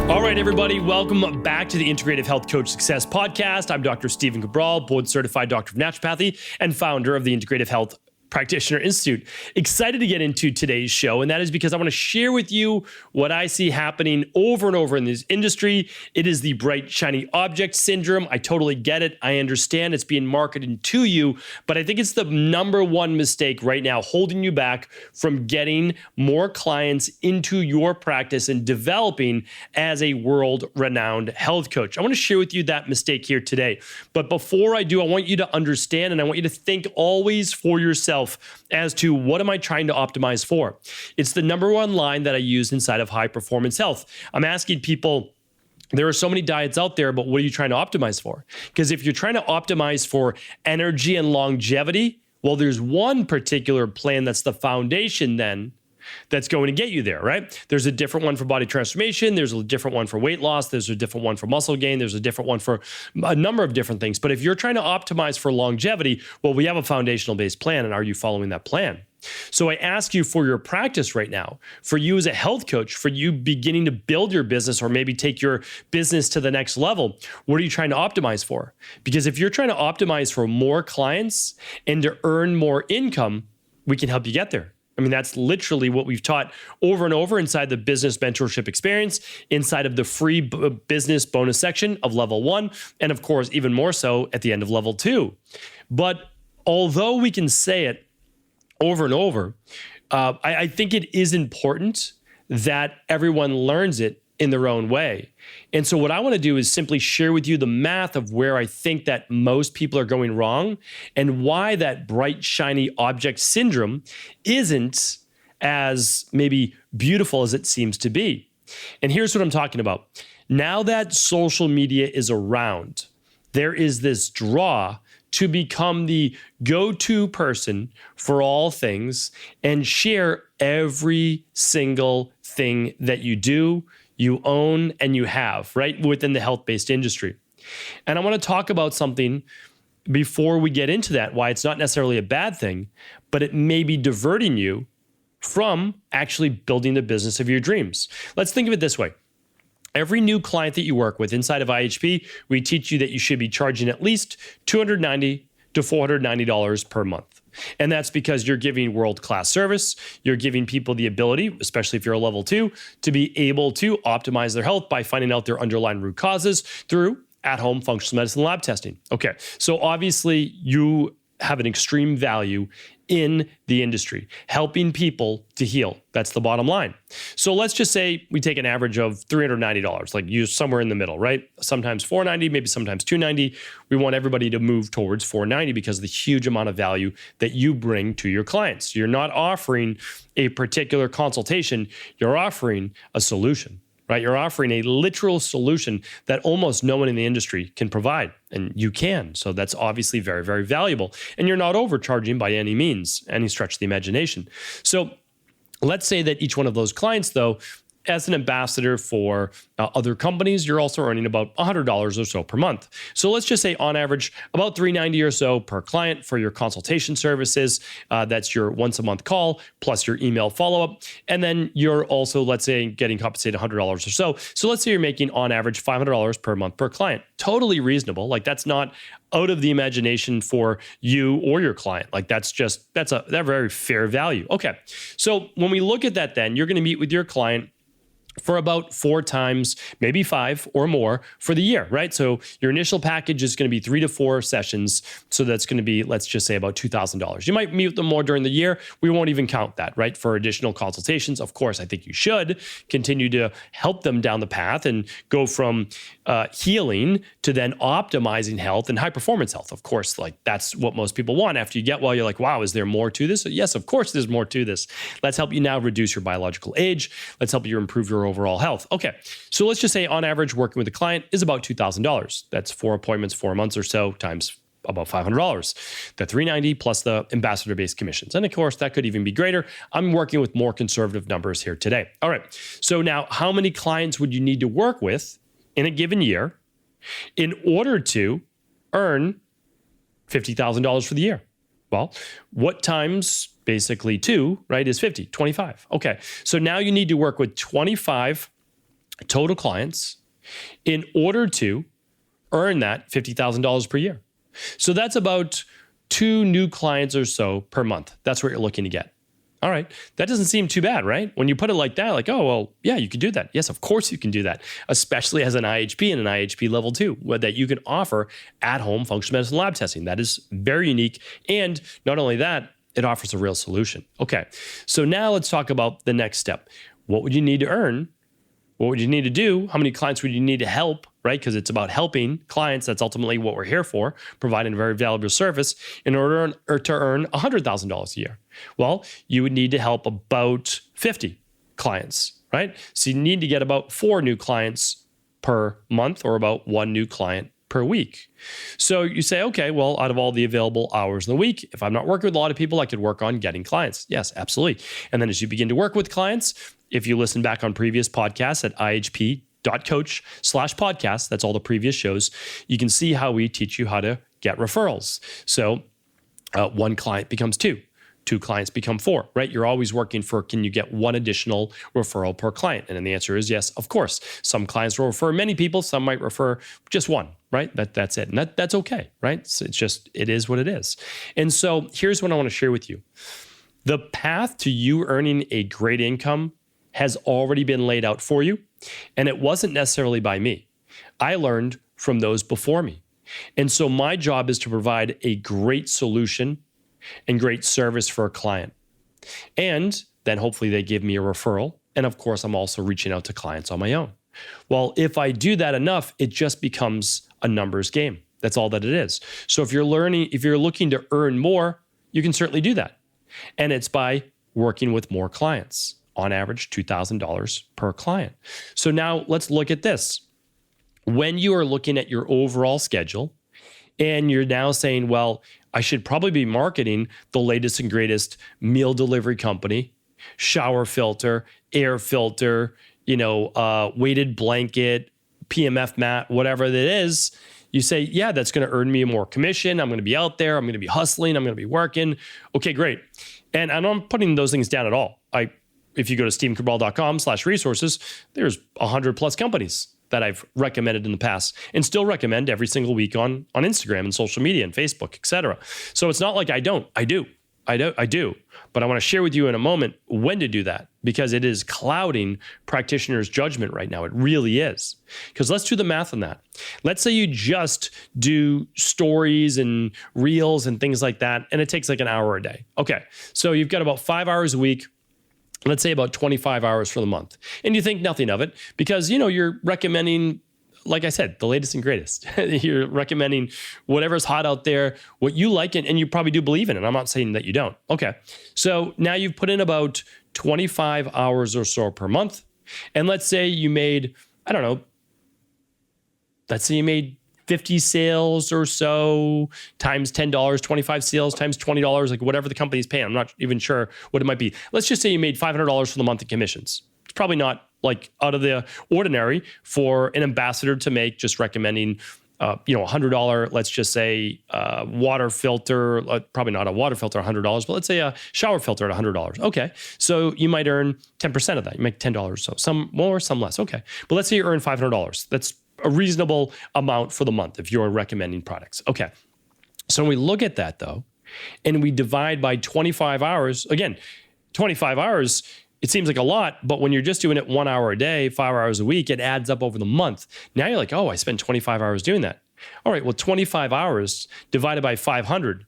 All right, everybody, welcome back to the Integrative Health Coach Success Podcast. I'm Dr. Stephen Cabral, board-certified doctor of naturopathy and founder of the Integrative Health Practitioner Institute. Excited to get into today's show, and that is because I want to share with you what I see happening over and over in this industry. It is the bright, shiny object syndrome. I totally get it. I understand it's being marketed to you, but I think it's the number one mistake right now holding you back from getting more clients into your practice and developing as a world-renowned health coach. I want to share with you that mistake here today. But before I do, I want you to understand and I want you to think always for yourself as to what am I trying to optimize for? It's the number one line that I use inside of high performance health. I'm asking people, there are so many diets out there, but what are you trying to optimize for? Because if you're trying to optimize for energy and longevity, well, there's one particular plan that's the foundation then that's going to get you there, right? There's a different one for body transformation. There's a different one for weight loss. There's a different one for muscle gain. There's a different one for a number of different things. But if you're trying to optimize for longevity, well, we have a foundational based plan. And are you following that plan? So I ask you for your practice right now, for you as a health coach, for you beginning to build your business or maybe take your business to the next level, what are you trying to optimize for? Because if you're trying to optimize for more clients and to earn more income, we can help you get there. I mean, that's literally what we've taught over and over inside the business mentorship experience, inside of the free business bonus section of level 1, and of course, even more so at the end of level 2. But although we can say it over and over, I think it is important that everyone learns it in their own way. And so what I want to do is simply share with you the math of where I think that most people are going wrong and why that bright, shiny object syndrome isn't as maybe beautiful as it seems to be. And here's what I'm talking about. Now that social media is around, there is this draw to become the go-to person for all things and share every single thing that you do, you own, and you have, right, within the health-based industry. And I want to talk about something before we get into that, why it's not necessarily a bad thing, but it may be diverting you from actually building the business of your dreams. Let's think of it this way. Every new client that you work with inside of IHP, we teach you that you should be charging at least $290 to $490 per month. And that's because you're giving world-class service. You're giving people the ability, especially if you're a level 2, to be able to optimize their health by finding out their underlying root causes through at-home functional medicine lab testing. Okay, so obviously you have an extreme value in the industry, helping people to heal. That's the bottom line. So let's just say we take an average of $390, like you somewhere in the middle, right? Sometimes $490, maybe sometimes $290. We want everybody to move towards $490 because of the huge amount of value that you bring to your clients. You're not offering a particular consultation, you're offering a solution. Right? You're offering a literal solution that almost no one in the industry can provide, and you can. So that's obviously very, very valuable. And you're not overcharging by any means, any stretch of the imagination. So let's say that each one of those clients, though, as an ambassador for other companies, you're also earning about $100 or so per month. So let's just say on average, about $390 or so per client for your consultation services. That's your once a month call plus your email follow-up. And then you're also, let's say, getting compensated $100 or so. So let's say you're making on average $500 per month per client. Totally reasonable. Like that's not out of the imagination for you or your client. Like that's a very fair value. Okay. So when we look at that, then you're going to meet with your client for about 4 times, maybe 5 or more for the year, right? So your initial package is going to be 3 to 4 sessions. So that's going to be, let's just say about $2,000. You might meet with them more during the year. We won't even count that, right? For additional consultations. Of course, I think you should continue to help them down the path and go from healing to then optimizing health and high performance health. Of course, like that's what most people want. After you get well, you're like, wow, is there more to this? Yes, of course, there's more to this. Let's help you now reduce your biological age. Let's help you improve your overall health. Okay, so let's just say on average, working with a client is about $2,000. That's 4 appointments, 4 months or so, times about $500. The $390 plus the ambassador-based commissions. And of course, that could even be greater. I'm working with more conservative numbers here today. All right, so now how many clients would you need to work with in a given year in order to earn $50,000 for the year? Well, what times basically 2, right, is 50, 25. Okay, so now you need to work with 25 total clients in order to earn that $50,000 per year. So that's about 2 new clients or so per month. That's what you're looking to get. All right. That doesn't seem too bad, right? When you put it like that, like, oh, well, yeah, you can do that. Yes, of course you can do that, especially as an IHP and an IHP level 2, that you can offer at-home functional medicine lab testing. That is very unique. And not only that, it offers a real solution. Okay. So now let's talk about the next step. What would you need to earn? What would you need to do? How many clients would you need to help, right? Because it's about helping clients. That's ultimately what we're here for, providing a very valuable service in order to earn $100,000 a year. Well, you would need to help about 50 clients, right? So you need to get about 4 new clients per month or about 1 new client per week. So you say, okay, well, out of all the available hours in the week, if I'm not working with a lot of people, I could work on getting clients. Yes, absolutely. And then as you begin to work with clients, if you listen back on previous podcasts at ihp.coach/podcast, that's all the previous shows, you can see how we teach you how to get referrals. So 1 client becomes 2. 2 clients become 4, right? You're always working for, can you get 1 additional referral per client? And then the answer is yes, of course. Some clients will refer many people, some might refer just 1, right? That's it. And that's okay, right? So it is what it is. And so here's what I want to share with you. The path to you earning a great income has already been laid out for you. And it wasn't necessarily by me. I learned from those before me. And so my job is to provide a great solution and great service for a client. And then hopefully they give me a referral. And of course, I'm also reaching out to clients on my own. Well, if I do that enough, it just becomes a numbers game. That's all that it is. So if you're looking to earn more, you can certainly do that. And it's by working with more clients. On average, $2,000 per client. So now let's look at this. When you are looking at your overall schedule and you're now saying, well, I should probably be marketing the latest and greatest meal delivery company, shower filter, air filter, weighted blanket, PMF mat, whatever that is, you say, yeah, that's going to earn me more commission. I'm going to be out there. I'm going to be hustling. I'm going to be working. Okay, great. And I'm not putting those things down at all. If you go to stevencabral.com/resources, there's 100 plus companies that I've recommended in the past and still recommend every single week on Instagram and social media and Facebook, et cetera. So it's not like I don't. I do. But I want to share with you in a moment when to do that because it is clouding practitioners' judgment right now. It really is. Because let's do the math on that. Let's say you just do stories and reels and things like that, and it takes like an hour a day. Okay, so you've got about 5 hours a week. Let's say about 25 hours for the month. And you think nothing of it because, you're recommending, like I said, the latest and greatest. You're recommending whatever's hot out there, what you like, and you probably do believe in it. I'm not saying that you don't. Okay. So now you've put in about 25 hours or so per month. And let's say you made, let's say you made 50 sales or so times $10, 25 sales times $20, like whatever the company's paying. I'm not even sure what it might be. Let's just say you made $500 for the month in commissions. It's probably not like out of the ordinary for an ambassador to make just recommending, $100, let's just say water filter, probably not a water filter, $100, but let's say a shower filter at $100. Okay. So you might earn 10% of that. You make $10 or so, some more, some less. Okay. But let's say you earn $500. That's a reasonable amount for the month if you're recommending products. Okay. So when we look at that though, and we divide by 25 hours, again, 25 hours, it seems like a lot, but when you're just doing it 1 hour a day, 5 hours a week, it adds up over the month. Now you're like, oh, I spent 25 hours doing that. All right, well, 25 hours divided by 500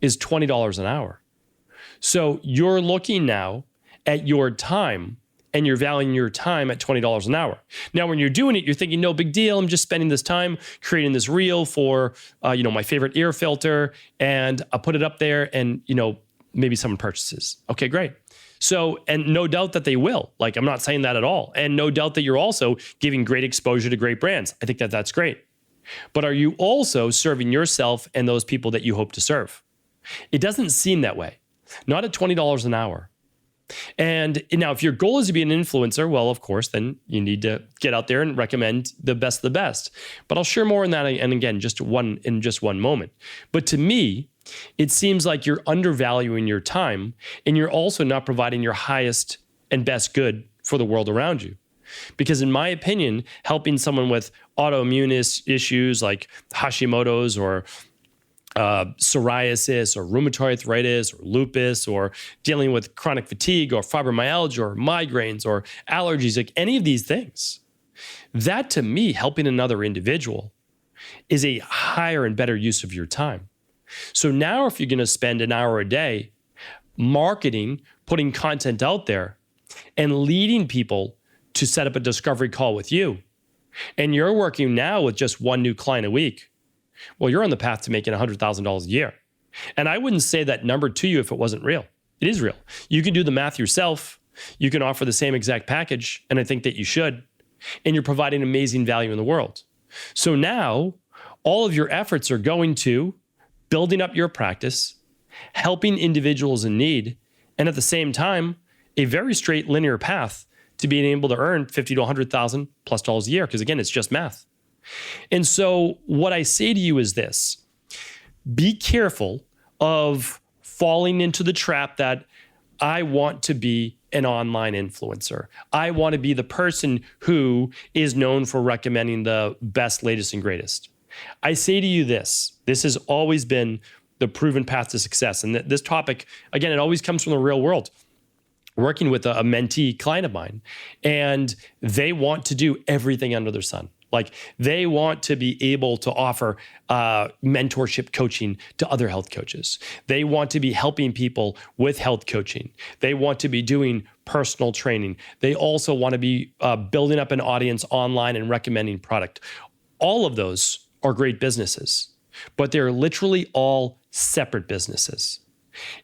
is $20 an hour. So you're looking now at your time and you're valuing your time at $20 an hour. Now, when you're doing it, you're thinking, no big deal. I'm just spending this time creating this reel for, my favorite ear filter, and I'll put it up there and, maybe someone purchases. Okay, great. So, and no doubt that they will. Like, I'm not saying that at all. And no doubt that you're also giving great exposure to great brands. I think that that's great. But are you also serving yourself and those people that you hope to serve? It doesn't seem that way. Not at $20 an hour. And now, if your goal is to be an influencer, well, of course, then you need to get out there and recommend the best of the best. But I'll share more on that, and again, in just one moment. But to me, it seems like you're undervaluing your time, and you're also not providing your highest and best good for the world around you. Because in my opinion, helping someone with autoimmune issues like Hashimoto's or psoriasis or rheumatoid arthritis or lupus, or dealing with chronic fatigue or fibromyalgia or migraines or allergies, like any of these things, that to me, helping another individual is a higher and better use of your time. So now if you're going to spend an hour a day marketing, putting content out there, and leading people to set up a discovery call with you, and you're working now with just one new client a week, well, you're on the path to making $100,000 a year. And I wouldn't say that number to you if it wasn't real. It is real. You can do the math yourself. You can offer the same exact package, and I think that you should. And you're providing amazing value in the world. So now all of your efforts are going to building up your practice, helping individuals in need, and at the same time, a very straight linear path to being able to earn $50,000 to $100,000 plus a year. Because again, it's just math. And so what I say to you is this: be careful of falling into the trap that I want to be an online influencer. I want to be the person who is known for recommending the best, latest, and greatest. I say to you this has always been the proven path to success. And this topic, again, it always comes from the real world. Working with a mentee client of mine, and they want to do everything under the sun. Like they want to be able to offer mentorship coaching to other health coaches. They want to be helping people with health coaching. They want to be doing personal training. They also want to be building up an audience online and recommending product. All of those are great businesses, but they're literally all separate businesses.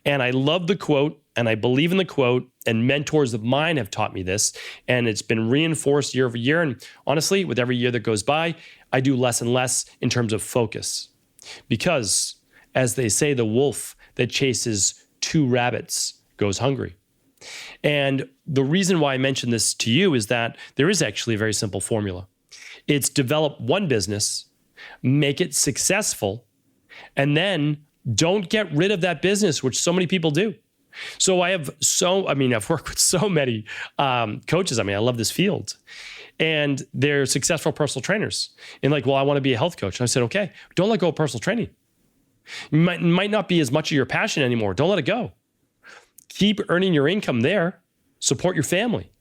And I love the quote, and I believe in the quote, and mentors of mine have taught me this, and it's been reinforced year over year. And honestly, with every year that goes by, I do less and less in terms of focus. Because, as they say, the wolf that chases two rabbits goes hungry. And the reason why I mention this to you is that there is actually a very simple formula. It's develop one business, make it successful, and then don't get rid of that business, which so many people do. So I've worked with so many coaches. I love this field, and they're successful personal trainers. And like, well, I want to be a health coach. And I said, okay, don't let go of personal training. It might not be as much of your passion anymore. Don't let it go. Keep earning your income there, support your family,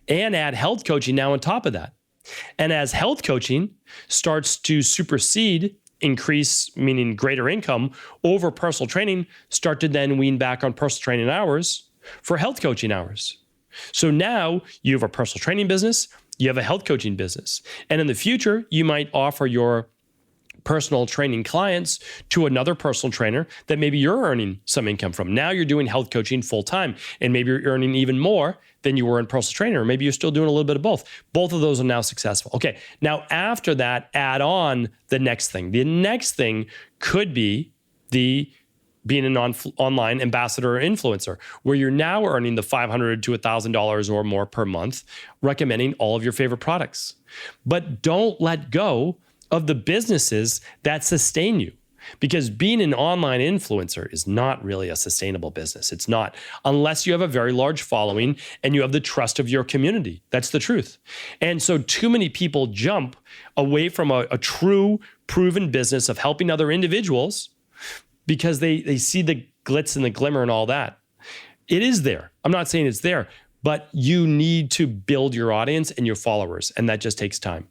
and add health coaching now on top of that. And as health coaching starts to supersede, increase, meaning greater income, over personal training, start to then wean back on personal training hours for health coaching hours. So now you have a personal training business, you have a health coaching business. And in the future, you might offer your personal training clients to another personal trainer that maybe you're earning some income from. Now you're doing health coaching full time, and maybe you're earning even more than you were in personal trainer, or maybe you're still doing a little bit of both. Both of those are now successful. Okay, now after that, add on the next thing. The next thing could be being an online ambassador or influencer, where you're now earning the $500 to $1,000 or more per month, recommending all of your favorite products. But don't let go of the businesses that sustain you, because being an online influencer is not really a sustainable business. It's not, unless you have a very large following and you have the trust of your community. That's the truth. And so too many people jump away from a true proven business of helping other individuals because they see the glitz and the glimmer and all that. It is there. I'm not saying it's there, but you need to build your audience and your followers, and that just takes time.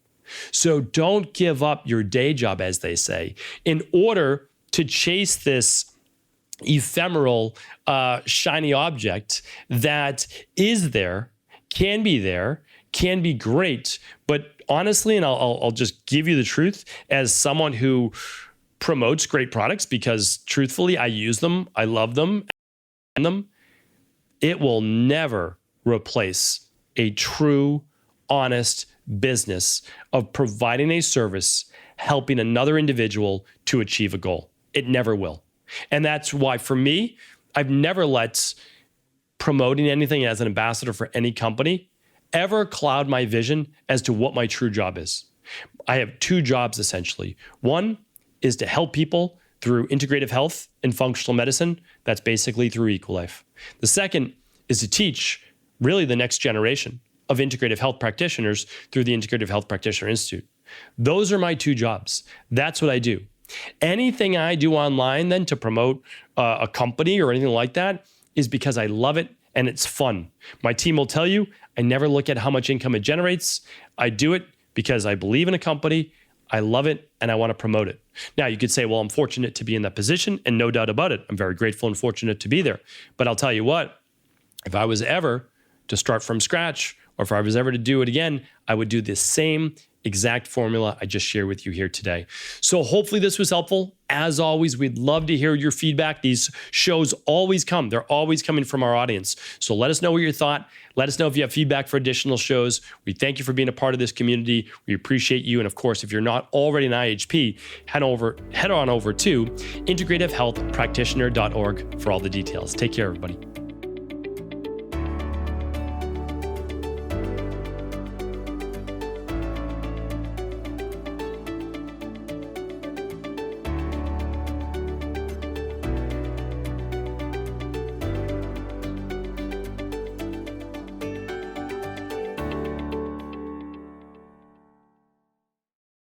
So don't give up your day job, as they say, in order to chase this ephemeral, shiny object that is there, can be great. But honestly, and I'll just give you the truth, as someone who promotes great products, because truthfully, I use them, I love them, it will never replace a true, honest business of providing a service, helping another individual to achieve a goal. It never will. And that's why, for me, I've never let promoting anything as an ambassador for any company ever cloud my vision as to what my true job is. I have two jobs, essentially. One is to help people through integrative health and functional medicine. That's basically through Equalife. The second is to teach really the next generation of integrative health practitioners through the Integrative Health Practitioner Institute. Those are my two jobs. That's what I do. Anything I do online then to promote a company or anything like that is because I love it and it's fun. My team will tell you, I never look at how much income it generates. I do it because I believe in a company, I love it, and I want to promote it. Now, you could say, well, I'm fortunate to be in that position, and no doubt about it. I'm very grateful and fortunate to be there. But I'll tell you what, if I was ever to start from scratch, or if I was ever to do it again, I would do the same exact formula I just shared with you here today. So hopefully this was helpful. As always, we'd love to hear your feedback. These shows always come. They're always coming from our audience. So let us know what you thought. Let us know if you have feedback for additional shows. We thank you for being a part of this community. We appreciate you. And of course, if you're not already an IHP, head on over to integrativehealthpractitioner.org for all the details. Take care, everybody.